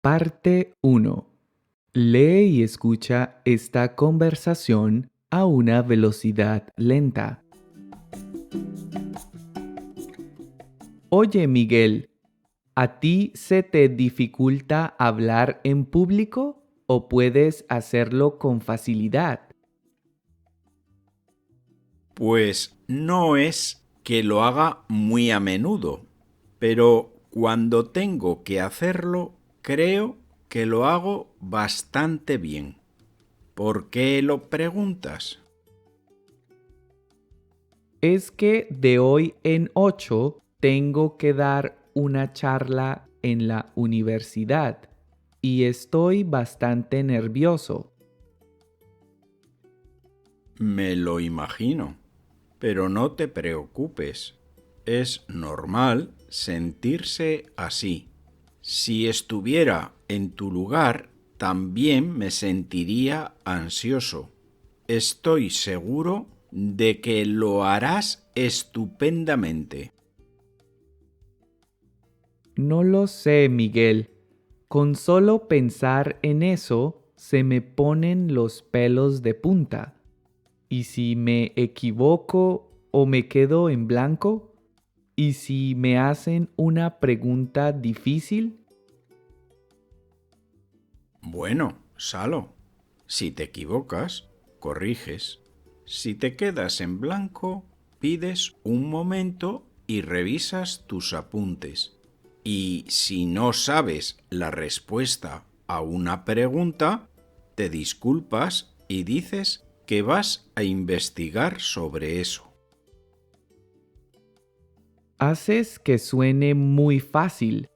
Parte 1. Lee y escucha esta conversación a una velocidad lenta. Oye, Miguel, ¿a ti se te dificulta hablar en público o puedes hacerlo con facilidad? Pues no es que lo haga muy a menudo, pero cuando tengo que hacerlo, creo que lo hago bastante bien. ¿Por qué lo preguntas? Es que de hoy en 8 tengo que dar una charla en la universidad y estoy bastante nervioso. Me lo imagino, pero no te preocupes. Es normal sentirse así. Si estuviera en tu lugar, también me sentiría ansioso. Estoy seguro de que lo harás estupendamente. No lo sé, Miguel. Con solo pensar en eso se me ponen los pelos de punta. ¿Y si me equivoco o me quedo en blanco? ¿Y si me hacen una pregunta difícil? Bueno, Salo, si te equivocas, corriges. Si te quedas en blanco, pides un momento y revisas tus apuntes. Y si no sabes la respuesta a una pregunta, te disculpas y dices que vas a investigar sobre eso. Haces que suene muy fácil,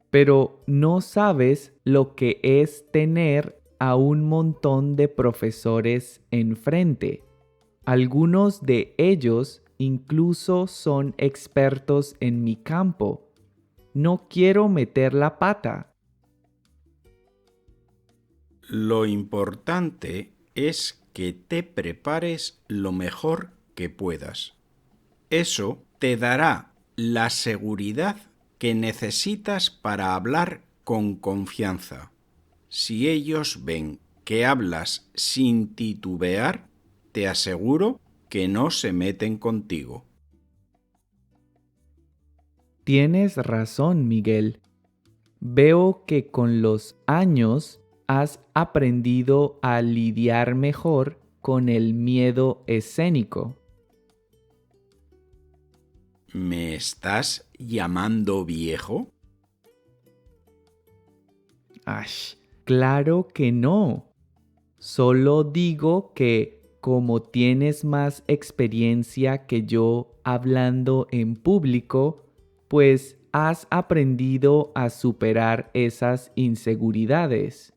pero no sabes lo que es tener a un montón de profesores enfrente. Algunos de ellos incluso son expertos en mi campo. No quiero meter la pata. Lo importante es que te prepares lo mejor que puedas. Eso te dará la seguridad que necesitas para hablar con confianza. Si ellos ven que hablas sin titubear, te aseguro que no se meten contigo. Tienes razón, Miguel. Veo que con los años has aprendido a lidiar mejor con el miedo escénico. ¿Me estás llamando viejo? ¡Ash! Claro que no. Solo digo que como tienes más experiencia que yo hablando en público, pues has aprendido a superar esas inseguridades.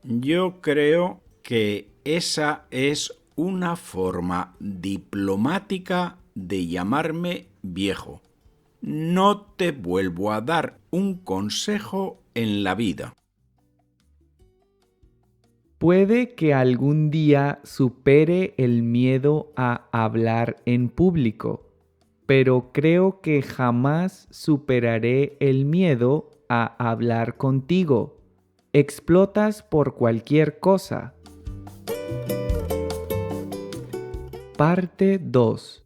Yo creo que esa es una forma diplomática de llamarme viejo. No te vuelvo a dar un consejo en la vida. Puede que algún día supere el miedo a hablar en público, pero creo que jamás superaré el miedo a hablar contigo. Explotas por cualquier cosa. Parte 2.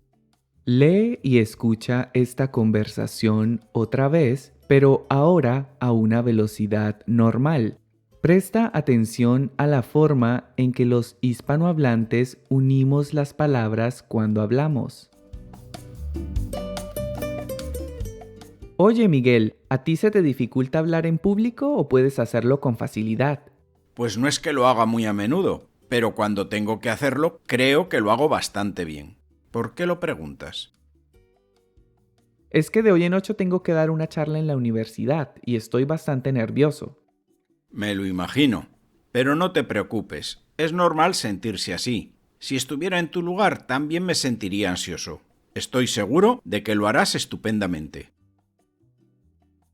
Lee y escucha esta conversación otra vez, pero ahora a una velocidad normal. Presta atención a la forma en que los hispanohablantes unimos las palabras cuando hablamos. Oye, Miguel, ¿a ti se te dificulta hablar en público o puedes hacerlo con facilidad? Pues no es que lo haga muy a menudo, pero cuando tengo que hacerlo, creo que lo hago bastante bien. ¿Por qué lo preguntas? Es que de hoy en 8 tengo que dar una charla en la universidad y estoy bastante nervioso. Me lo imagino. Pero no te preocupes, es normal sentirse así. Si estuviera en tu lugar, también me sentiría ansioso. Estoy seguro de que lo harás estupendamente.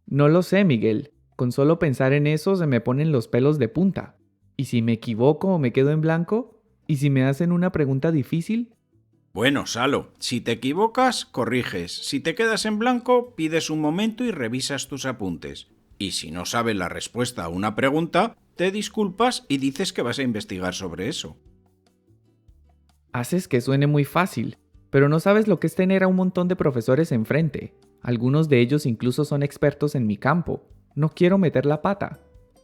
No lo sé, Miguel. Con solo pensar en eso se me ponen los pelos de punta. ¿Y si me equivoco o me quedo en blanco? ¿Y si me hacen una pregunta difícil? Bueno, Salo, si te equivocas, corriges. Si te quedas en blanco, pides un momento y revisas tus apuntes. Y si no sabes la respuesta a una pregunta, te disculpas y dices que vas a investigar sobre eso. Haces que suene muy fácil, pero no sabes lo que es tener a un montón de profesores enfrente. Algunos de ellos incluso son expertos en mi campo. No quiero meter la pata.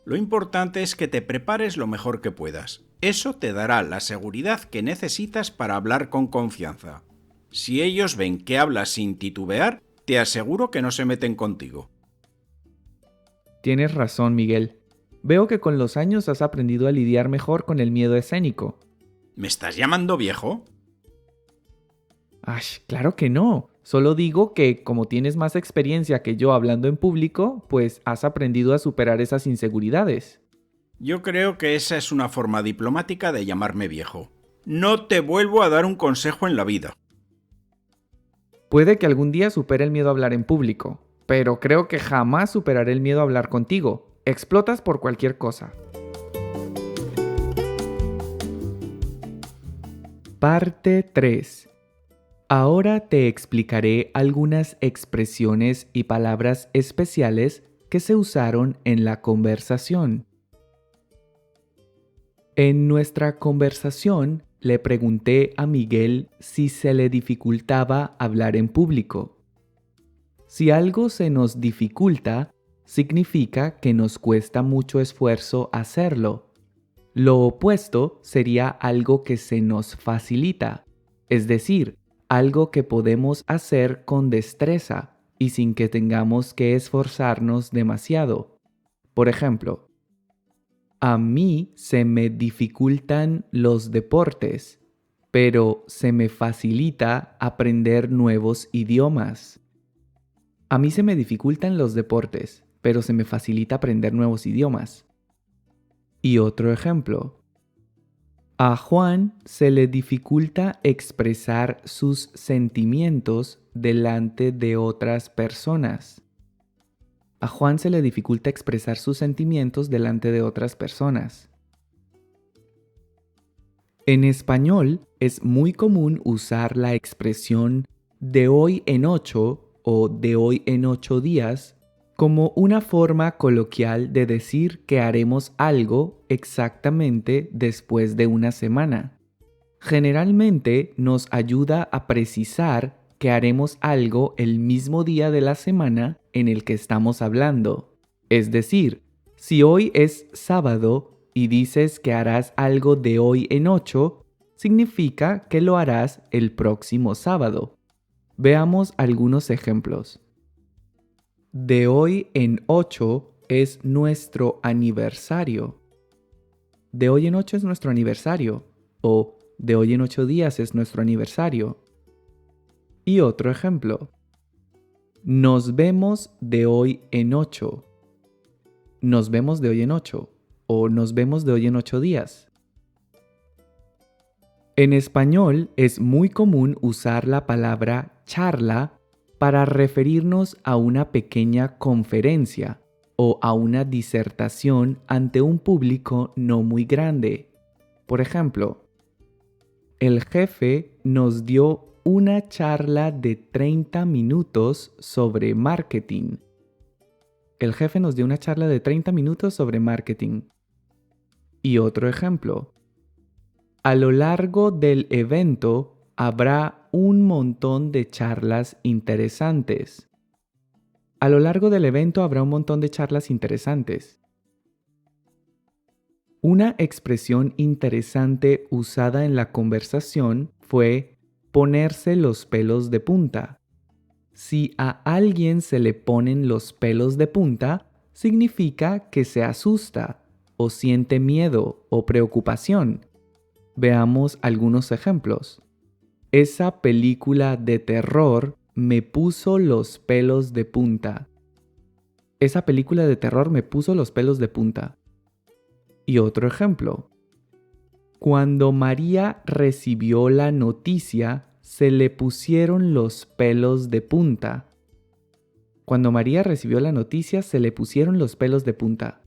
Lo importante es que te prepares lo mejor que puedas. Eso te dará la seguridad que necesitas para hablar con confianza. Si ellos ven que hablas sin titubear, te aseguro que no se meten contigo. Tienes razón, Miguel. Veo que con los años has aprendido a lidiar mejor con el miedo escénico. ¿Me estás llamando viejo? Ay, claro que no. Solo digo que como tienes más experiencia que yo hablando en público, pues has aprendido a superar esas inseguridades. Yo creo que esa es una forma diplomática de llamarme viejo. No te vuelvo a dar un consejo en la vida. Puede que algún día supere el miedo a hablar en público, pero creo que jamás superaré el miedo a hablar contigo. Explotas por cualquier cosa. Parte 3. Ahora te explicaré algunas expresiones y palabras especiales que se usaron en la conversación. En nuestra conversación le pregunté a Miguel si se le dificultaba hablar en público. Si algo se nos dificulta, significa que nos cuesta mucho esfuerzo hacerlo. Lo opuesto sería algo que se nos facilita, es decir, algo que podemos hacer con destreza y sin que tengamos que esforzarnos demasiado. Por ejemplo, a mí se me dificultan los deportes, pero se me facilita aprender nuevos idiomas. A mí se me dificultan los deportes, pero se me facilita aprender nuevos idiomas. Y otro ejemplo. A Juan se le dificulta expresar sus sentimientos delante de otras personas. A Juan se le dificulta expresar sus sentimientos delante de otras personas. En español es muy común usar la expresión de hoy en 8 o de hoy en 8 días como una forma coloquial de decir que haremos algo exactamente después de una semana. Generalmente nos ayuda a precisar que haremos algo el mismo día de la semana en el que estamos hablando. Es decir, si hoy es sábado y dices que harás algo de hoy en 8, significa que lo harás el próximo sábado. Veamos algunos ejemplos. De hoy en 8 es nuestro aniversario. De hoy en 8 es nuestro aniversario. O de hoy en 8 días es nuestro aniversario. Y otro ejemplo. Nos vemos de hoy en 8. Nos vemos de hoy en 8. O nos vemos de hoy en 8 días. En español es muy común usar la palabra charla para referirnos a una pequeña conferencia o a una disertación ante un público no muy grande. Por ejemplo, el jefe nos dio una charla de 30 minutos sobre marketing. El jefe nos dio una charla de 30 minutos sobre marketing. Y otro ejemplo. A lo largo del evento habrá un montón de charlas interesantes. A lo largo del evento habrá un montón de charlas interesantes. Una expresión interesante usada en la conversación fue ponerse los pelos de punta. Si a alguien se le ponen los pelos de punta, significa que se asusta o siente miedo o preocupación. Veamos algunos ejemplos. Esa película de terror me puso los pelos de punta. Esa película de terror me puso los pelos de punta. Y otro ejemplo. Cuando María recibió la noticia, se le pusieron los pelos de punta. Cuando María recibió la noticia, se le pusieron los pelos de punta.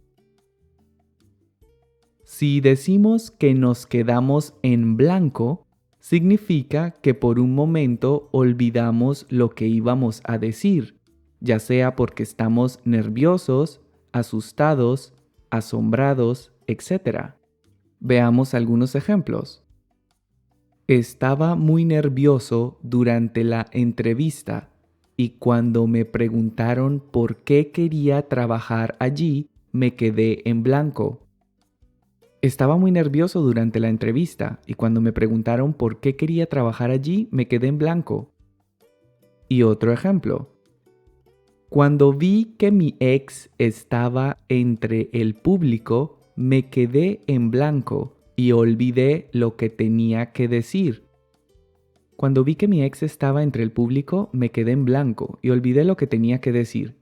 Si decimos que nos quedamos en blanco, significa que por un momento olvidamos lo que íbamos a decir, ya sea porque estamos nerviosos, asustados, asombrados, etc. Veamos algunos ejemplos. Estaba muy nervioso durante la entrevista y cuando me preguntaron por qué quería trabajar allí, me quedé en blanco. Estaba muy nervioso durante la entrevista y cuando me preguntaron por qué quería trabajar allí, me quedé en blanco. Y otro ejemplo. Cuando vi que mi ex estaba entre el público, me quedé en blanco y olvidé lo que tenía que decir. Cuando vi que mi ex estaba entre el público, me quedé en blanco y olvidé lo que tenía que decir.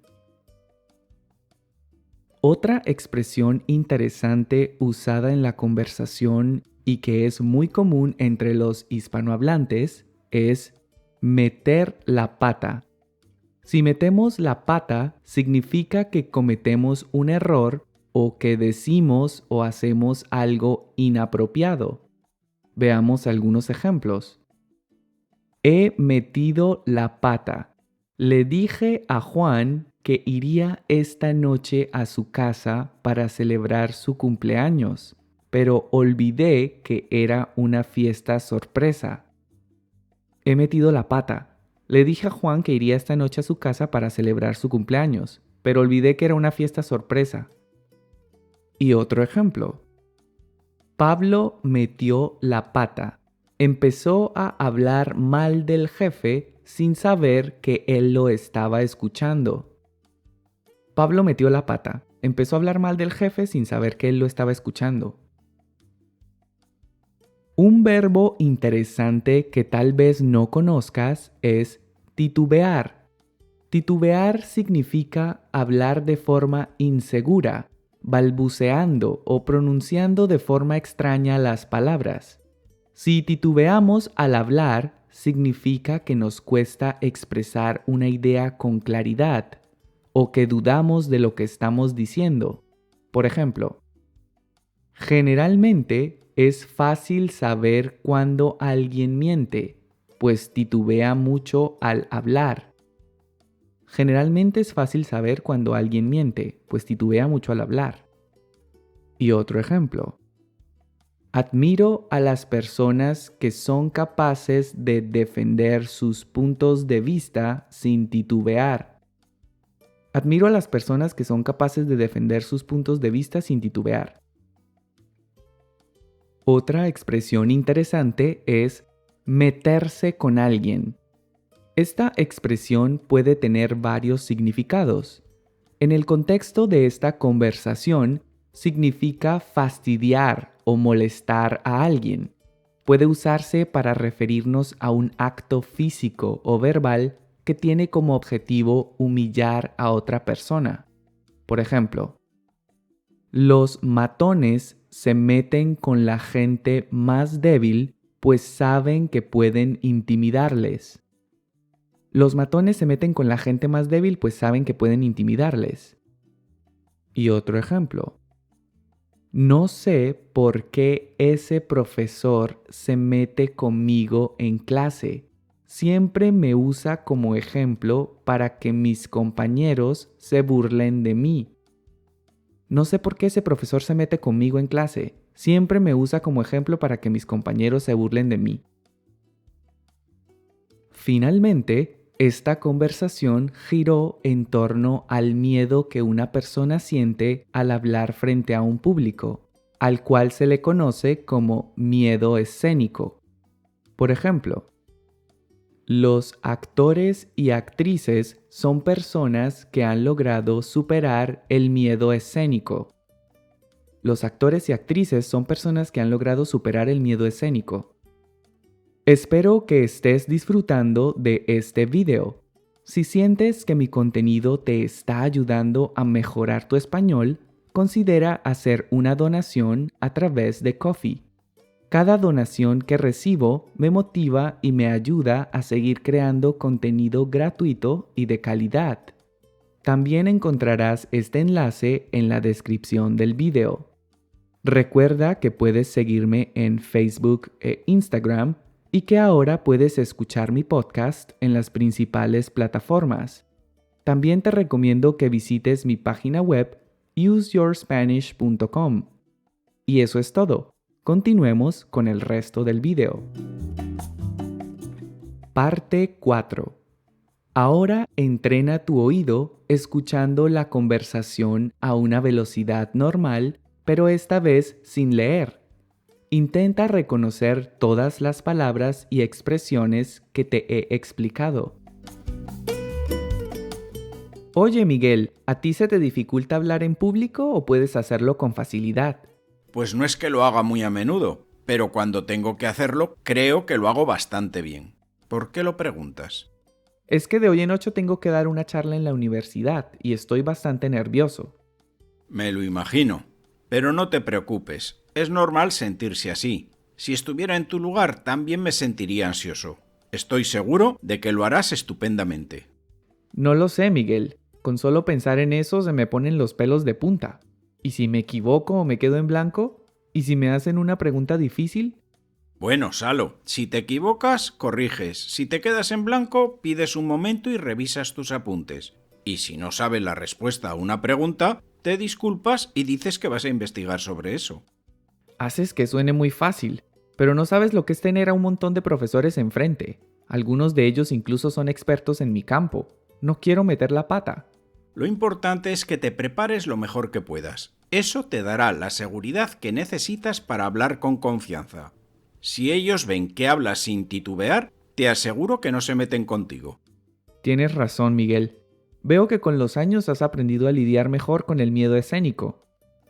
Otra expresión interesante usada en la conversación y que es muy común entre los hispanohablantes es meter la pata. Si metemos la pata, significa que cometemos un error o que decimos o hacemos algo inapropiado. Veamos algunos ejemplos. He metido la pata. Le dije a Juan que iría esta noche a su casa para celebrar su cumpleaños, pero olvidé que era una fiesta sorpresa. He metido la pata. Le dije a Juan que iría esta noche a su casa para celebrar su cumpleaños, pero olvidé que era una fiesta sorpresa. Y otro ejemplo. Pablo metió la pata. Empezó a hablar mal del jefe sin saber que él lo estaba escuchando. Pablo metió la pata. Empezó a hablar mal del jefe sin saber que él lo estaba escuchando. Un verbo interesante que tal vez no conozcas es titubear. Titubear significa hablar de forma insegura, balbuceando o pronunciando de forma extraña las palabras. Si titubeamos al hablar, significa que nos cuesta expresar una idea con claridad o que dudamos de lo que estamos diciendo. Por ejemplo, generalmente es fácil saber cuando alguien miente, pues titubea mucho al hablar. Generalmente es fácil saber cuando alguien miente, pues titubea mucho al hablar. Y otro ejemplo. Admiro a las personas que son capaces de defender sus puntos de vista sin titubear. Admiro a las personas que son capaces de defender sus puntos de vista sin titubear. Otra expresión interesante es meterse con alguien. Esta expresión puede tener varios significados. En el contexto de esta conversación, significa fastidiar o molestar a alguien. Puede usarse para referirnos a un acto físico o verbal que tiene como objetivo humillar a otra persona. Por ejemplo, los matones se meten con la gente más débil, pues saben que pueden intimidarles. Los matones se meten con la gente más débil, pues saben que pueden intimidarles. Y otro ejemplo. No sé por qué ese profesor se mete conmigo en clase. Siempre me usa como ejemplo para que mis compañeros se burlen de mí. No sé por qué ese profesor se mete conmigo en clase. Siempre me usa como ejemplo para que mis compañeros se burlen de mí. Finalmente, esta conversación giró en torno al miedo que una persona siente al hablar frente a un público, al cual se le conoce como miedo escénico. Por ejemplo, los actores y actrices son personas que han logrado superar el miedo escénico. Los actores y actrices son personas que han logrado superar el miedo escénico. Espero que estés disfrutando de este video. Si sientes que mi contenido te está ayudando a mejorar tu español, considera hacer una donación a través de Ko-fi. Cada donación que recibo me motiva y me ayuda a seguir creando contenido gratuito y de calidad. También encontrarás este enlace en la descripción del video. Recuerda que puedes seguirme en Facebook e Instagram y que ahora puedes escuchar mi podcast en las principales plataformas. También te recomiendo que visites mi página web useyourspanish.com. Y eso es todo. Continuemos con el resto del video. Parte 4. Ahora entrena tu oído escuchando la conversación a una velocidad normal, pero esta vez sin leer. Intenta reconocer todas las palabras y expresiones que te he explicado. Oye, Miguel, ¿a ti se te dificulta hablar en público o puedes hacerlo con facilidad? Pues no es que lo haga muy a menudo, pero cuando tengo que hacerlo, creo que lo hago bastante bien. ¿Por qué lo preguntas? Es que de hoy en 8 tengo que dar una charla en la universidad y estoy bastante nervioso. Me lo imagino. Pero no te preocupes, es normal sentirse así. Si estuviera en tu lugar, también me sentiría ansioso. Estoy seguro de que lo harás estupendamente. No lo sé, Miguel. Con solo pensar en eso se me ponen los pelos de punta. ¿Y si me equivoco o me quedo en blanco? ¿Y si me hacen una pregunta difícil? Bueno, Salo, si te equivocas, corriges. Si te quedas en blanco, pides un momento y revisas tus apuntes. Y si no sabes la respuesta a una pregunta, te disculpas y dices que vas a investigar sobre eso. Haces que suene muy fácil, pero no sabes lo que es tener a un montón de profesores enfrente. Algunos de ellos incluso son expertos en mi campo. No quiero meter la pata. Lo importante es que te prepares lo mejor que puedas. Eso te dará la seguridad que necesitas para hablar con confianza. Si ellos ven que hablas sin titubear, te aseguro que no se meten contigo. Tienes razón, Miguel. Veo que con los años has aprendido a lidiar mejor con el miedo escénico.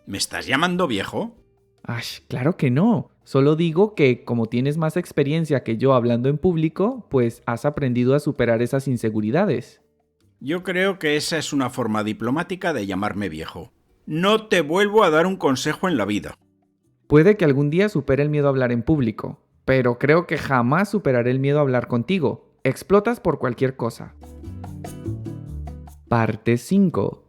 ¿Me estás llamando viejo? ¡Ay, claro que no! Solo digo que como tienes más experiencia que yo hablando en público, pues has aprendido a superar esas inseguridades. Yo creo que esa es una forma diplomática de llamarme viejo. No te vuelvo a dar un consejo en la vida. Puede que algún día supere el miedo a hablar en público, pero creo que jamás superaré el miedo a hablar contigo. Explotas por cualquier cosa. Parte 5.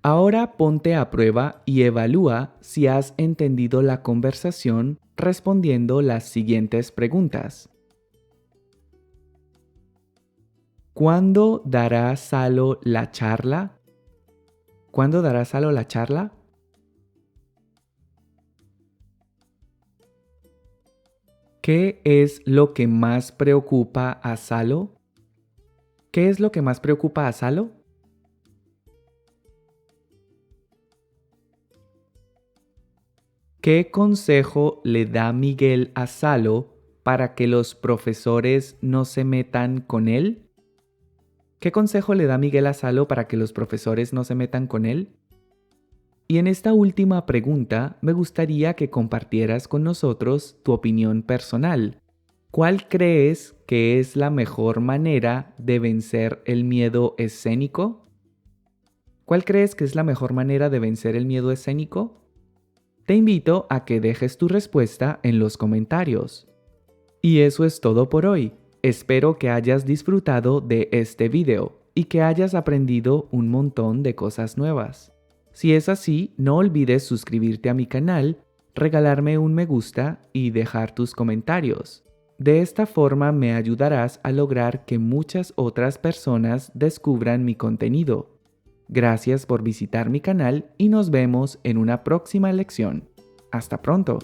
Ahora ponte a prueba y evalúa si has entendido la conversación respondiendo las siguientes preguntas. ¿Cuándo dará Salo la charla? ¿Cuándo dará Salo la charla? ¿Qué es lo que más preocupa a Salo? ¿Qué es lo que más preocupa a Salo? ¿Qué consejo le da Miguel a Salo para que los profesores no se metan con él? ¿Qué consejo le da Miguel a Salo para que los profesores no se metan con él? Y en esta última pregunta me gustaría que compartieras con nosotros tu opinión personal. ¿Cuál crees que es la mejor manera de vencer el miedo escénico? ¿Cuál crees que es la mejor manera de vencer el miedo escénico? Te invito a que dejes tu respuesta en los comentarios. Y eso es todo por hoy. Espero que hayas disfrutado de este video y que hayas aprendido un montón de cosas nuevas. Si es así, no olvides suscribirte a mi canal, regalarme un me gusta y dejar tus comentarios. De esta forma me ayudarás a lograr que muchas otras personas descubran mi contenido. Gracias por visitar mi canal y nos vemos en una próxima lección. Hasta pronto.